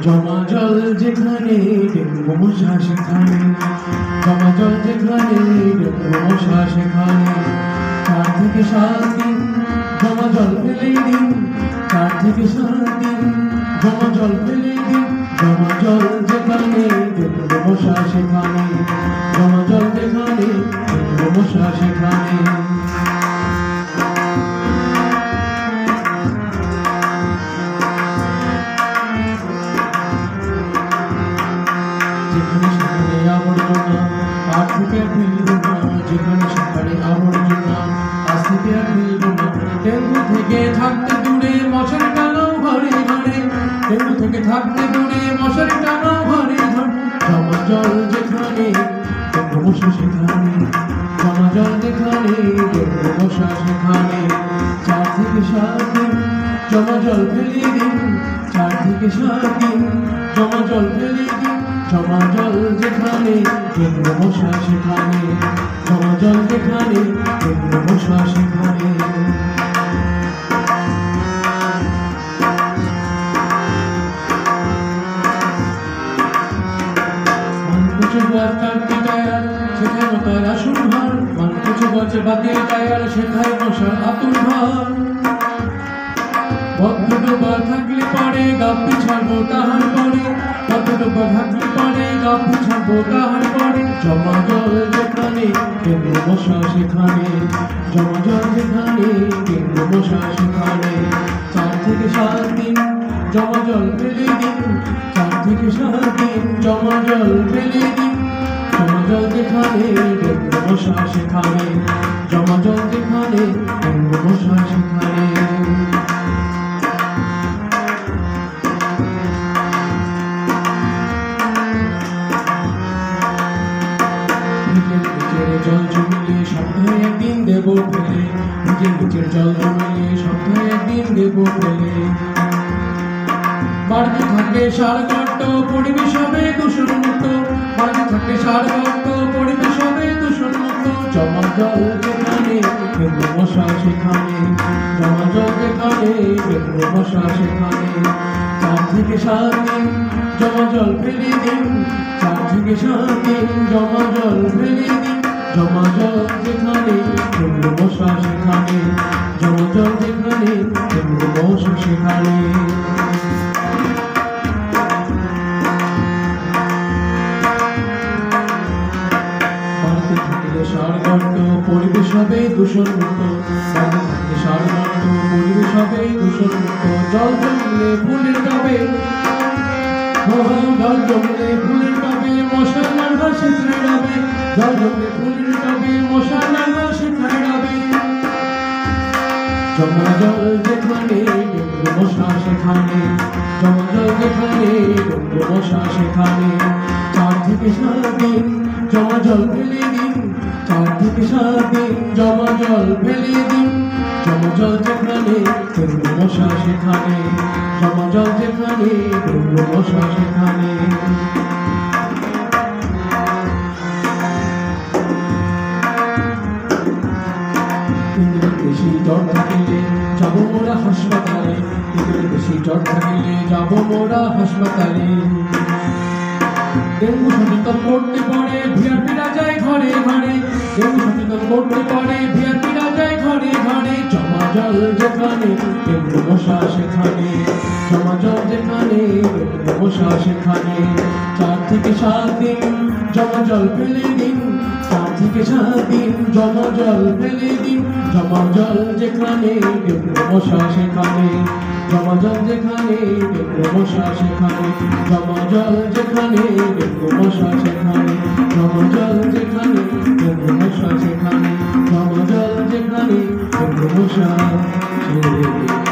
জমা জল যেখানে ডেঙ্গু মশা সেখানে, জমা জল যেখানে ডেঙ্গু মশা সেখানে। 4 থেকে 7 দিন জমা জল ফেলেই দিন, 4 থেকে 7 দিন জমা জল ফেলেই দিন। জমা জল যেখানে ডেঙ্গু মশা সেখানে, জমা জল যেখানে ডেঙ্গু মশা সেখানে। যেখানে সেখানে আবর্জনা আর থেকে ফেলব না, যেখানে সেখানে আবর্জনা আজ থেকে আর ফেলব না। ডেঙ্গু থেকে থাকতে দূরে মশারি টানাও ঘরে ঘরে, ডেঙ্গু থেকে থাকতে দূরে মশারি টানাও ঘরে ঘরে। জমা জল যেখানে ডেঙ্গু মশা সেখানে, জমা জল যেখানে ডেঙ্গু মশা সেখানে। 4 থেকে 7 দিন জমা জল ফেলে দিন, 4 থেকে 7 দিন জমা জল ফেলে দিন। জমা জল যেখানে ডেঙ্গু মশা সেখানে, জমা জল যেখানে ডেঙ্গু মশা সেখানে। কিছু কাটতে টায়ার সেখানে তার আসল ভার, কিছু বছর বাতিল টায়ার সেখানে মশার আতুর ভার। বদ্ধডোবা থাকলে পরে গাপ্পি ছাড়বো তাহার পরে, বদ্ধডোবা থাকলে পরে গাপ্পি ছাড়বো তাহার পরে। জমা জল যেখানে ডেঙ্গু মশা সেখানে, জমা জল যেখানে ডেঙ্গু মশা সেখানে। 4 থেকে 7 দিন জমা জল ফেলে দিন, 4 থেকে 7 দিন জমা জল ফেলে দিন। জমা জল যেখানে ডেঙ্গু মশা সেখানে, জমা জল যেখানে ডেঙ্গু মশা সেখানে। জল জমিলে সপ্তাহে একদিন দেব ফেলে, নিচের জল জমিলে সপ্তাহে একদিন দেব ফেলে। বাড়িতে থাকবে সার গর্ত পরিবেশ হবে দূষণমুক্ত, বাড়িতে থাকবে সার গর্ত পরিবেশ হবে দূষণমুক্ত। জমা জল যেখানে ডেঙ্গু মশা সেখানে, জমা জল যেখানে ডেঙ্গু মশা সেখানে। 4 থেকে 7 দিন জমা জল ফেলে দিন, 4 থেকে 7 দিন জমা জল ফেলে দিন। জমা জল যেখানে ডেঙ্গু মশা সেখানে, জমা জল যেখানে ডেঙ্গু মশা সেখানে। বাড়িতে থাকলে সার গর্ত পরিবেশ হবে দূষণমুক্ত, বাড়িতে থাকলে সার গর্ত পরিবেশ হবে দূষণমুক্ত। জল জমলে ফুলের টবে, জল জমলে ফুলের টবে মশার লার্ভা সেখানে যাবে, জল জমলে ফুলের টবে মশার লার্ভা সেখানে যাবে। জমা জল যেখানে ডেঙ্গু মশা সেখানে, জমা জল যেখানে ডেঙ্গু মশা সেখানে। 4 থেকে 7 দিন জমা জল ফেলে দিন, 4 থেকে 7 দিন জমা জল ফেলে দিন। জমা জল যেখানে ডেঙ্গু মশা সেখানে, জমা জল যেখানে ডেঙ্গু মশা সেখানে। বেশি জ্বর থাকলে যাবো মোরা হাসপাতালে, বেশি জ্বর থাকলে যাবো মোরা হাসপাতালে। ডেঙ্গু সচেতন করতে পারে ভিআরপিরা যায় ঘরে ঘরে, ডেঙ্গু সচেতন করতে পারে ভিআরপিরা যায় ঘরে ঘরে। জমা জল যেখানে ডেঙ্গু মশা সেখানে, জমা জল যেখানে ডেঙ্গু মশা সেখানে। 4 থেকে 7 দিন জমা জল ফেলে দিন, 4 থেকে 7 দিন জমা জল ফেলে দিন। জমা জল যেখানে ডেঙ্গু মশা সেখানে, জমা জল যেখানে ডেঙ্গু মশা সেখানে। জমা জল যেখানে ডেঙ্গু মশা সেখানে, জমা জল যেখানে ডেঙ্গু মশা সেখানে। জমা জল যেখানে ডেঙ্গু মশা সেখানে।